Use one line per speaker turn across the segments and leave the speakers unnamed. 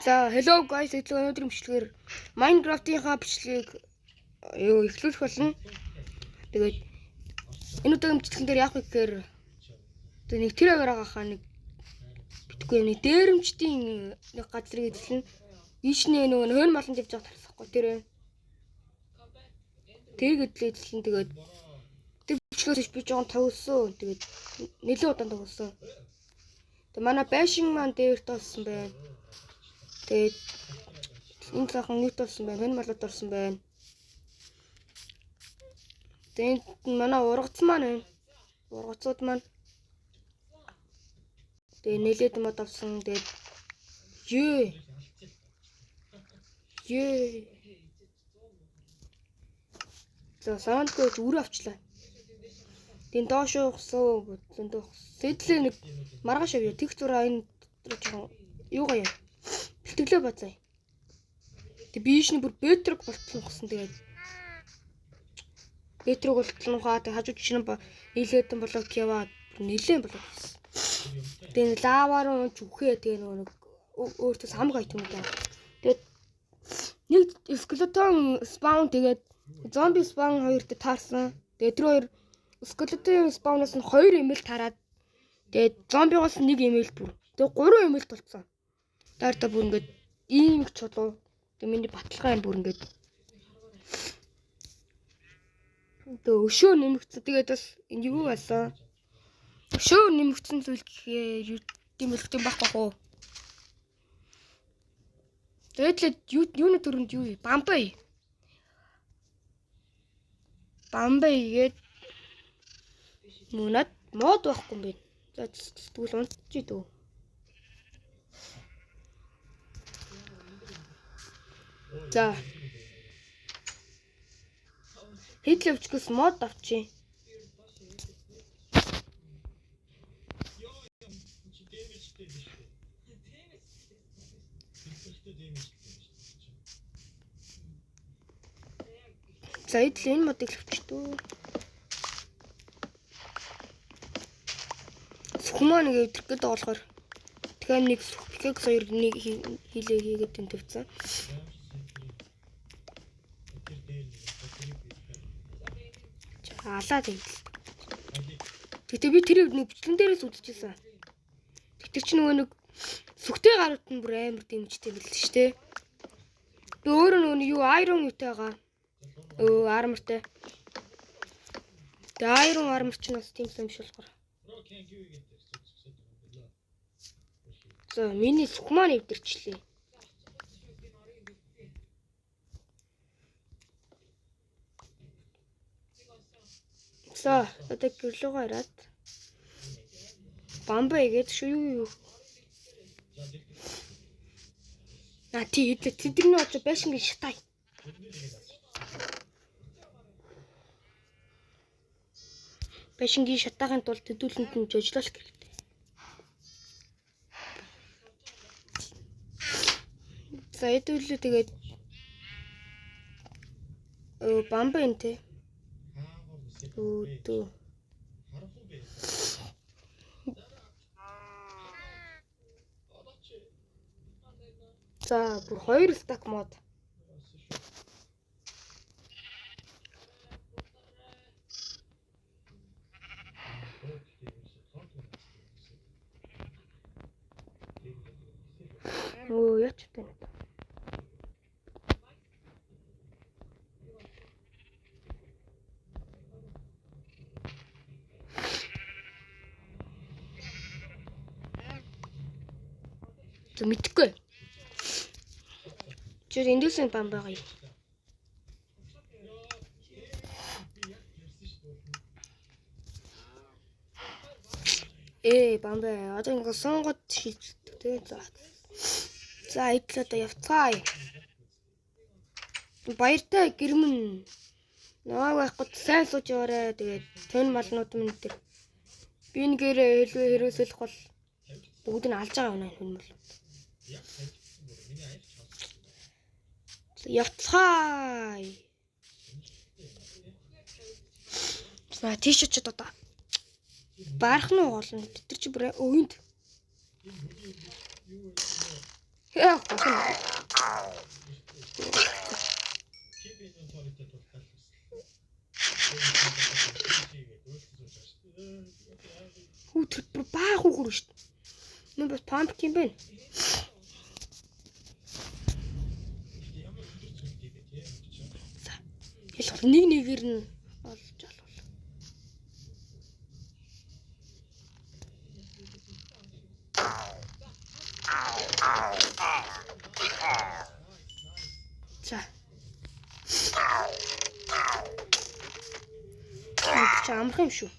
За hello guys, өнөөдрийн бичлэгээр Minecraft-ийнхаа бичлэгийг эхлүүлэх болно. Тэгээд энэ удаагийн бичлэгэн дээр яах вэ гэхээр нэг тэр агаараа нэг битгүй нэг дээрэмчдийн нэг газрыг эзлэн ийшнээ нөгөө хойно маланд явж байгаа тарсахгүй тэр эзлэн тэгээд тэр бичлэгээс би жоохон тавьсан. Тэгээд нэлээд удаан тавьсан. Тэгээд манай байшин маань дээр тоосон байна. Тэгээд энэ цаахан юу тоосон байна? Хойно малууд орсон байна. Тэгээд манай ургац маань байна. Ургацууд маань тэгээд нэлээд мод авсан. Тэгээд за саандгүй үрээ авчлаа. Тэгээд доош угсан сэтлээ нэг маргааш авъя. Тэг зураа энэ жоохон юугаа яа. Бэлтгэлээ бацаа. Тэг биишний бүр бетрог болтлон гсэн. Тэгээд бетрог болтлон ухаа тэг хажууд чинь нийлээдэн блок яваад нилээн блок гэсэн. Тэгээд лаваар унж үхээ тэгээ нэг өөртөө самг айтсан юм даа. Тэгээд нэг скелетон спаун тэгээд зомби спаун хоёрт таарсан. Тэгээд тэр хоёр скелетон спаунаас нь 2 эмэл тараад тэгээд зомбигоос 1 эмэл бүр. Тэгээд 3 эмэл толцсон. Даарта бүр ингээд ийм их чулуу. Тэгээд миний баталгаа юм бүр ингээд. Тэгээд өшөө нэмэгдсэн. Тэгээд бас энэ юу байсан? Өшөө нэмэгдсэн зүйл гэхээр тийм үлдсэн байхгүй хөө. Тэгээд юуны төрөнд юу? Бамбай гээд мөнөд мод байхгүй юм байна. За тэгвэл унтчих дөө. За хэдлэвчгээс мод авчи. За энэ модыг авчдөө. Сүхмаа нэг өдрөх гэдэг болохоор тэгэхээр нэг сүхпикэг хоёр нэг хийлээ хийгээд тэмдэвцэн. Алаа тэгэл. Гэтэ би тэр нэг бичлэн дээрээс үзчихсэн. Тэр чинь нөгөө нэг сүхтэй гарууд нь бүр амар дэмжтэй билээ шүү дээ. Би өөрөө нөгөө юу iron юутайгаа армортай. Тэгээ iron armor ч бас тийм юм шиг болохоор. За миний сүхмаа нэвдэрчлээ. За одоо гэрлөөгөө хараад бамбай гээд шүү юу. Тий тэдний очоо байшингийн шатай. Байшингийн шатаагийн тулд төдүүлэнд нь жожлоох хэрэгтэй. За хэдүүлээ тэгээд бамбай энэ те. Дөө. За бүр 2 стак мод. Яач вэ? За мэдхгүй. Чи эндээсэн бамбай гоё. Бамбай одоо ингэ сонгоод шийддэг те. За эдлээ одоо явцгаая. Баяртай гэрмэн. Наваг байхгүй сайн сууж яваарэ. Тэгээд тэн малнууд минь тэр. Би нэгээрээ хэлвэ хэрэгсэлэх бол бүгд нь алж байгаа юм аа хүн мал. Явцгаая. За тийш ч одоо баарах нь болно. Тэр чи бүр өөнд Яа. Хүүтэр баах хүүхэр шүү дээ. Мөн бас pumpkin байна. Ялах нэг нэгээр нь олж алвал. За. Чи амрах юм шүү.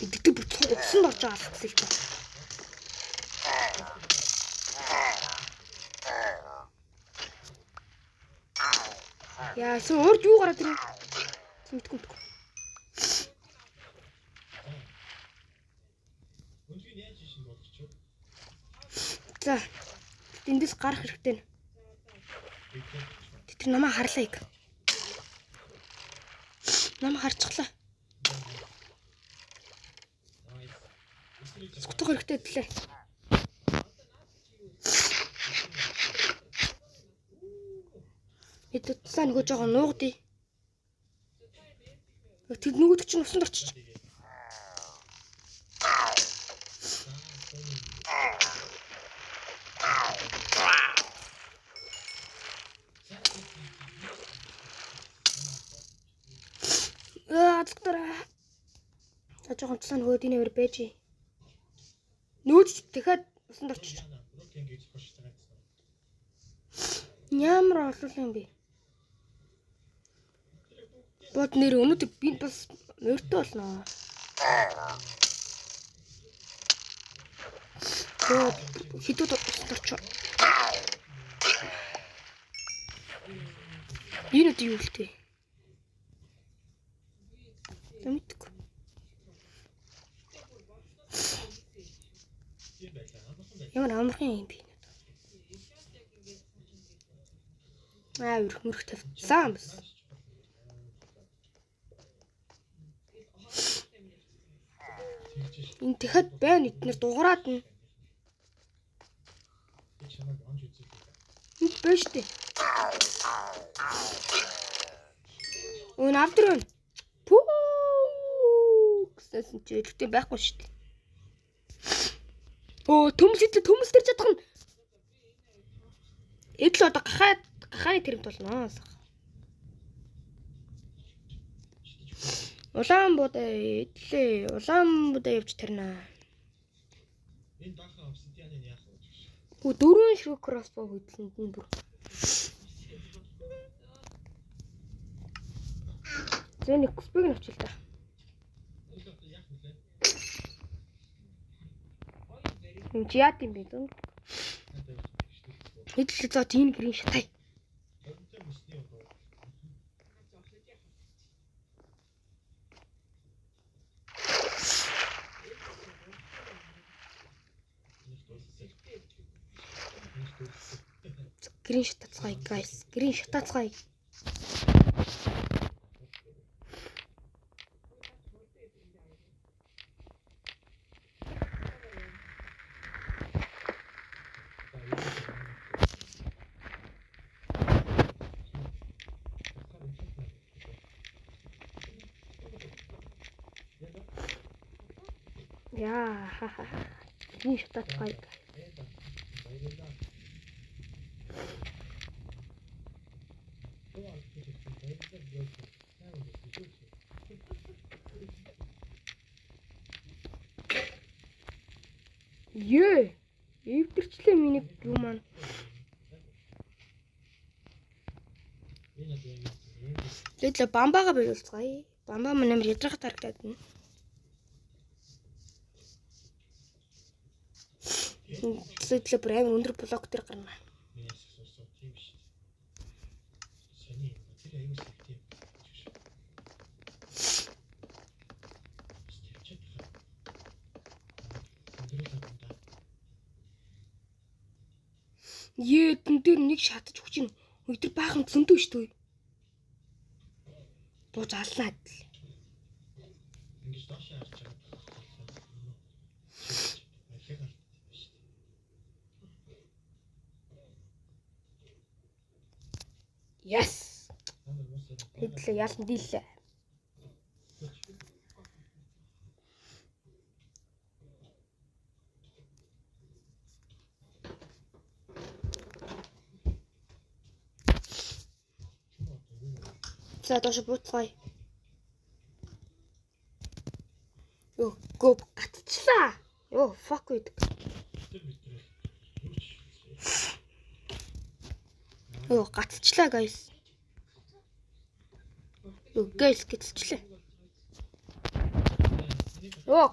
Идэгдэг бүтэн усан орж байгаа алхах л. Яа, урд юу гараад ирнэ? Мэдгүй. За. Эндээс гарах хэрэгтэй нэ. Тэр намайг харлаа яг. Намайг харчихлаа. Скутах хэрэгтэй длээ. Эдгцаа нөгөө жоохон нуугдъя. Тэр нөгөөд чинь усанд орчих. Доктора. За жоохон цаа нөгөөд инээр байж. Нүүдч дахиад усанд орчих. Ямар олуулаа юм бэ? Бод нэр өнөд би бас нөртөө болно. Хитүүд орч. Энэ юу вэ? Тэмдэг. Ямар амархан юм бэ? Өрх тавьсан бас. Энэ тэгэхэд байна эднэр дуграад нь. Энд байж тээ. Өн авдар байна. Пүү. Гэсэн чи элэгтэй байхгүй шүү дээ. Оо төмс дээр чадах нь. Эдл одоо гахааны тэрэмт болно. Улаанбуудаа явж тарина. Энэ бахан обсидианы яах вэ? Хөө дөрвөн ширхэг кроссбоу хөдлөнд нь бүр. Зэн экспиг нь авчил та. Энд яат юм бэ дөө? Эдл за тийм гэрийн шатай. Грин шатацгаая guys. Грин шатацгаая. Яа. Грин шатацгаая. Ее, эвдэрчлээ миний юу маань. Тэглэ бамбаага биелүүлцгаая. Бамбаа маань амар ядрахад харагдаад байна. Тэглэ бүр амар өндөр блок дээр гарна. Тэн дээр нэг шатаж хүчин өдөр баахан зөндөө шүү дээ. Бууж аллаа адил. Yes. Хэдлээ ялан дийлээ. За доош буцгаая. Ёо, гоп гатчлаа. Ёо, fuck with. Ёо, гатчлаа guys. Ёо, guys гатчлаа. Ёо,